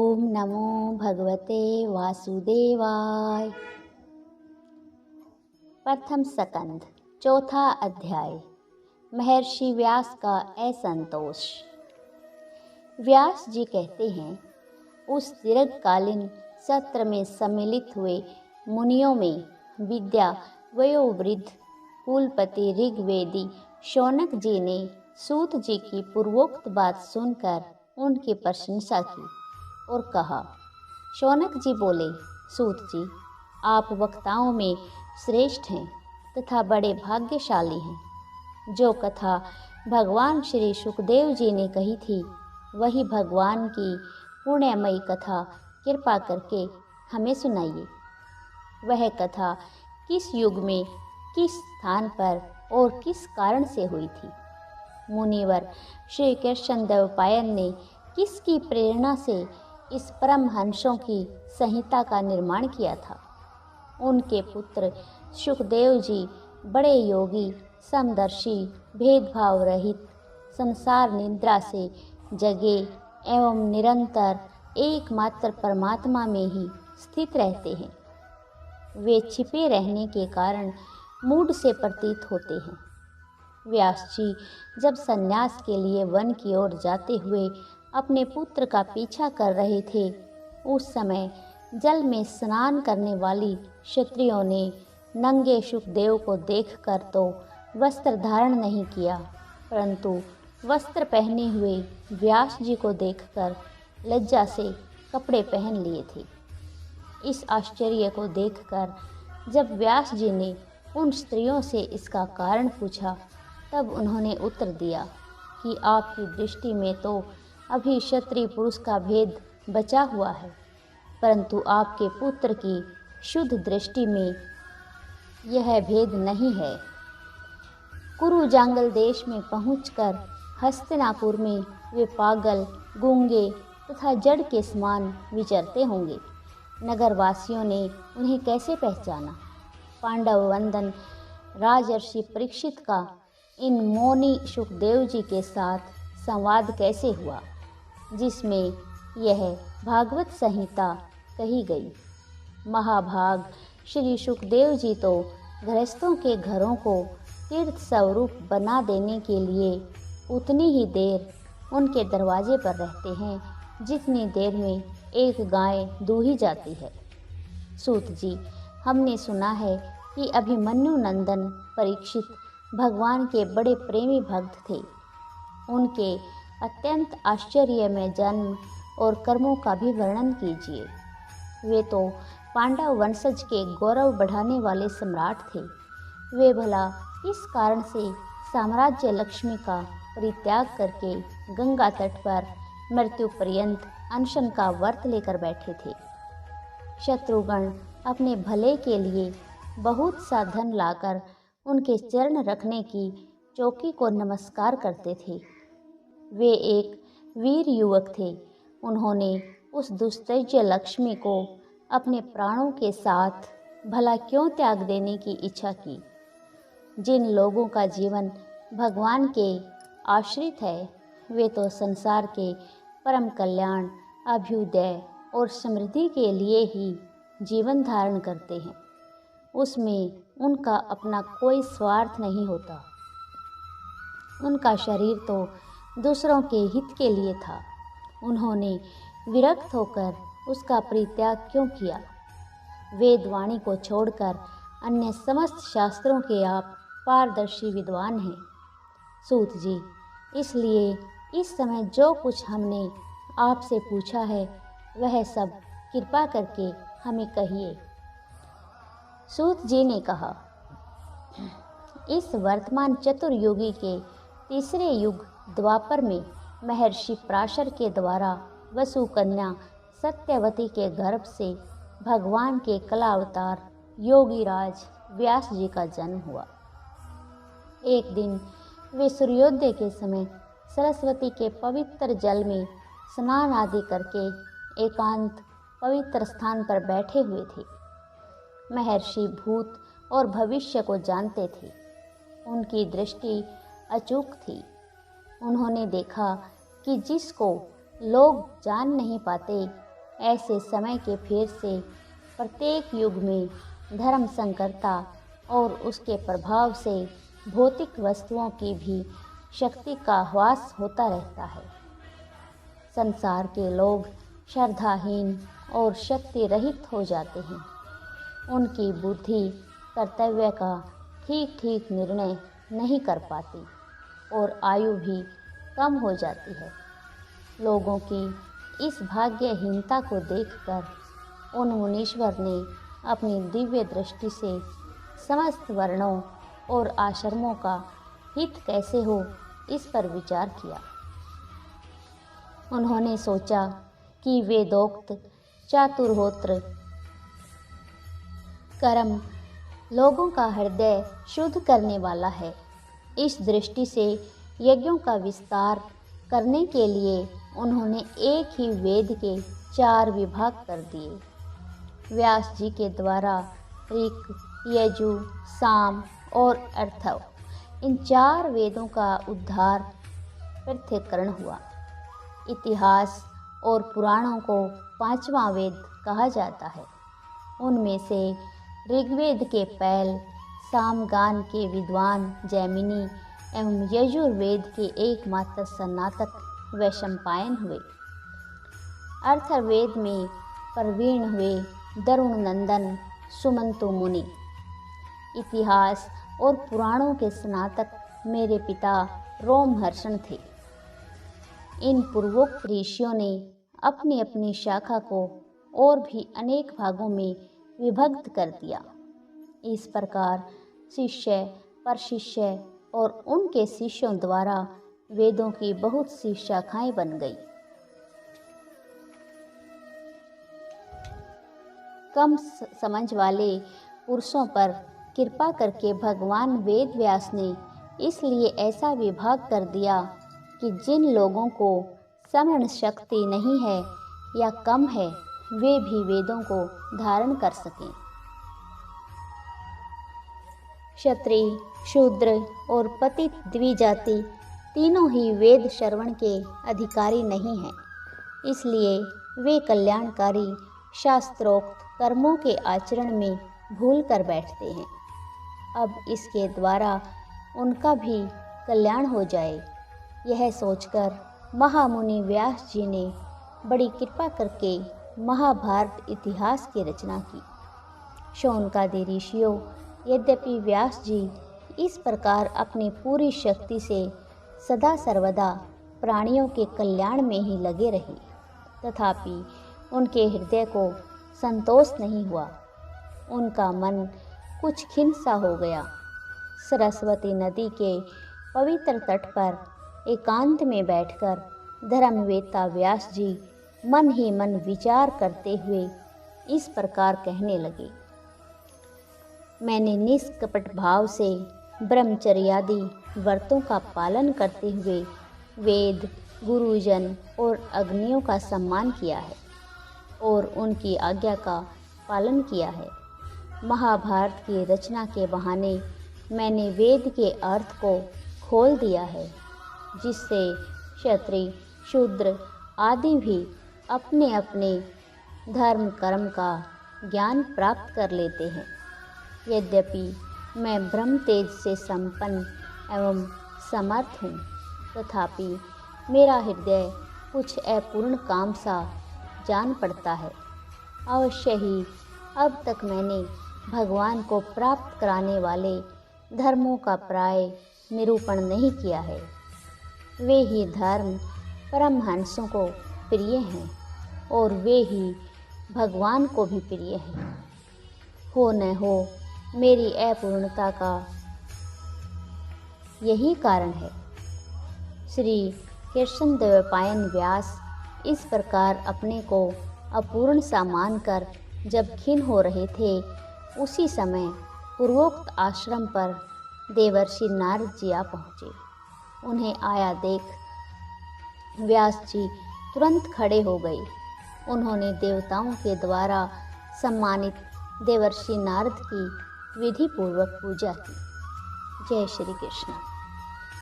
ओम नमो भगवते वासुदेवाय। प्रथम स्कंध चौथा अध्याय। महर्षि व्यास का असंतोष। व्यास जी कहते हैं, उस दीर्घकालीन सत्र में सम्मिलित हुए मुनियों में विद्या वयोवृद्ध कुलपति ऋग्वेदी शौनक जी ने सूत जी की पूर्वोक्त बात सुनकर उनकी प्रशंसा की और कहा। शौनक जी बोले, सूत जी, आप वक्ताओं में श्रेष्ठ हैं तथा बड़े भाग्यशाली हैं। जो कथा भगवान श्री सुखदेव जी ने कही थी, वही भगवान की पुण्यमयी कथा कृपा करके हमें सुनाइए। वह कथा किस युग में, किस स्थान पर और किस कारण से हुई थी? मुनिवर श्री कृष्ण द्वैपायन ने किसकी प्रेरणा से इस परमहंसों की संहिता का निर्माण किया था? उनके पुत्र सुखदेव जी बड़े योगी, समदर्शी, भेदभाव रहित, संसार निद्रा से जगे एवं निरंतर एकमात्र परमात्मा में ही स्थित रहते हैं। वे छिपे रहने के कारण मूढ़ से प्रतीत होते हैं। व्यास जी जब सन्यास के लिए वन की ओर जाते हुए अपने पुत्र का पीछा कर रहे थे, उस समय जल में स्नान करने वाली क्षत्रियों ने नंगे सुखदेव को देखकर तो वस्त्र धारण नहीं किया, परंतु वस्त्र पहने हुए व्यास जी को देखकर लज्जा से कपड़े पहन लिए थे। इस आश्चर्य को देखकर जब व्यास जी ने उन स्त्रियों से इसका कारण पूछा, तब उन्होंने उत्तर दिया कि आपकी दृष्टि में तो अभी क्षत्रिय पुरुष का भेद बचा हुआ है, परंतु आपके पुत्र की शुद्ध दृष्टि में यह भेद नहीं है। कुरु जांगल देश में पहुंचकर हस्तिनापुर में वे पागल, गूंगे तथा जड़ के समान विचरते होंगे। नगरवासियों ने उन्हें कैसे पहचाना? पांडव वंदन राजर्षि परीक्षित का इन मौनी सुखदेव जी के साथ संवाद कैसे हुआ, जिसमें यह भागवत संहिता कही गई? महाभाग श्री सुखदेव जी तो गृहस्थों के घरों को तीर्थ स्वरूप बना देने के लिए उतनी ही देर उनके दरवाजे पर रहते हैं जितनी देर में एक गाय दूही जाती है। सूत जी, हमने सुना है कि अभिमन्यु नंदन परीक्षित भगवान के बड़े प्रेमी भक्त थे। उनके अत्यंत आश्चर्यमय जन्म और कर्मों का भी वर्णन कीजिए। वे तो पांडव वंशज के गौरव बढ़ाने वाले सम्राट थे। वे भला इस कारण से साम्राज्य लक्ष्मी का परित्याग करके गंगा तट पर मृत्यु पर्यंत अनशन का व्रत लेकर बैठे थे। शत्रुगण अपने भले के लिए बहुत सा धन लाकर उनके चरण रखने की चौकी को नमस्कार करते थे। वे एक वीर युवक थे। उन्होंने उस दुस्तेज्य लक्ष्मी को अपने प्राणों के साथ भला क्यों त्याग देने की इच्छा की? जिन लोगों का जीवन भगवान के आश्रित है, वे तो संसार के परम कल्याण, अभ्युदय और समृद्धि के लिए ही जीवन धारण करते हैं। उसमें उनका अपना कोई स्वार्थ नहीं होता। उनका शरीर तो दूसरों के हित के लिए था। उन्होंने विरक्त होकर उसका परित्याग क्यों किया? वेदवाणी को छोड़कर अन्य समस्त शास्त्रों के आप पारदर्शी विद्वान हैं। सूत जी, इसलिए इस समय जो कुछ हमने आपसे पूछा है, वह सब कृपा करके हमें कहिए। सूत जी ने कहा, इस वर्तमान चतुर्युगी के तीसरे युग द्वापर में महर्षि पराशर के द्वारा वसु कन्या सत्यवती के गर्भ से भगवान के कला अवतार योगीराज व्यास जी का जन्म हुआ। एक दिन वे सूर्योदय के समय सरस्वती के पवित्र जल में स्नान आदि करके एकांत पवित्र स्थान पर बैठे हुए थे। महर्षि भूत और भविष्य को जानते थे। उनकी दृष्टि अचूक थी। उन्होंने देखा कि जिसको लोग जान नहीं पाते, ऐसे समय के फेर से प्रत्येक युग में धर्म संकरता और उसके प्रभाव से भौतिक वस्तुओं की भी शक्ति का ह्रास होता रहता है। संसार के लोग श्रद्धाहीन और शक्ति रहित हो जाते हैं। उनकी बुद्धि कर्तव्य का ठीक ठीक निर्णय नहीं कर पाती और आयु भी कम हो जाती है। लोगों की इस भाग्यहीनता को देखकर उन मुनीश्वर ने अपनी दिव्य दृष्टि से समस्त वर्णों और आश्रमों का हित कैसे हो इस पर विचार किया। उन्होंने सोचा कि वेदोक्त चातुर्होत्र कर्म लोगों का हृदय शुद्ध करने वाला है। इस दृष्टि से यज्ञों का विस्तार करने के लिए उन्होंने एक ही वेद के 4 विभाग कर दिए। व्यास जी के द्वारा ऋक्, यजु, साम और अर्थव इन 4 वेदों का उद्धार पृथक्करण हुआ। इतिहास और पुराणों को 5वां वेद कहा जाता है। उनमें से ऋग्वेद के पैल, सामगान के विद्वान जैमिनी एवं यजुर्वेद के एकमात्र स्नातक वैशंपायन हुए। अथर्ववेद में प्रवीण हुए दरुण नंदन सुमंतु मुनि। इतिहास और पुराणों के स्नातक मेरे पिता रोमहर्षण थे। इन पूर्वोक्त ऋषियों ने अपनी अपनी शाखा को और भी अनेक भागों में विभक्त कर दिया। इस प्रकार शिष्य परशिष्य और उनके शिष्यों द्वारा वेदों की बहुत सी शाखाएं बन गई। कम समझ वाले पुरुषों पर कृपा करके भगवान वेद व्यास ने इसलिए ऐसा विभाग कर दिया कि जिन लोगों को स्मरण शक्ति नहीं है या कम है वे भी वेदों को धारण कर सकें। क्षत्रिय, शूद्र और पतित द्विजाति तीनों ही वेद श्रवण के अधिकारी नहीं हैं। इसलिए वे कल्याणकारी शास्त्रोक्त कर्मों के आचरण में भूल कर बैठते हैं। अब इसके द्वारा उनका भी कल्याण हो जाए, यह सोचकर महामुनि व्यास जी ने बड़ी कृपा करके महाभारत इतिहास की रचना की। शौनकादि ऋषियों यद्यपि व्यास जी इस प्रकार अपनी पूरी शक्ति से सदा सर्वदा प्राणियों के कल्याण में ही लगे रहे, तथापि उनके हृदय को संतोष नहीं हुआ। उनका मन कुछ खिन्न सा हो गया। सरस्वती नदी के पवित्र तट पर एकांत में बैठकर धर्मवेत्ता व्यास जी मन ही मन विचार करते हुए इस प्रकार कहने लगे। मैंने निष्कपट भाव से ब्रह्मचर्यादि व्रतों का पालन करते हुए वेद, गुरुजन और अग्नियों का सम्मान किया है और उनकी आज्ञा का पालन किया है। महाभारत की रचना के बहाने मैंने वेद के अर्थ को खोल दिया है, जिससे क्षत्रिय, शूद्र आदि भी अपने अपने धर्म कर्म का ज्ञान प्राप्त कर लेते हैं। यद्यपि मैं ब्रह्म तेज से संपन्न एवं समर्थ हूँ, तथापि मेरा हृदय कुछ अपूर्ण काम सा जान पड़ता है। अवश्य ही अब तक मैंने भगवान को प्राप्त कराने वाले धर्मों का प्राय निरूपण नहीं किया है। वे ही धर्म परमहंसों को प्रिय हैं और वे ही भगवान को भी प्रिय हैं। हो न हो मेरी अपूर्णता का यही कारण है। श्री कृष्णद्वैपायन व्यास इस प्रकार अपने को अपूर्ण सा मानकर जब खिन्न हो रहे थे, उसी समय पूर्वोक्त आश्रम पर देवर्षि नारद जी आ पहुँचे। उन्हें आया देख व्यास जी तुरंत खड़े हो गए। उन्होंने देवताओं के द्वारा सम्मानित देवर्षि नारद की विधि पूर्वक पूजा की। जय श्री कृष्ण।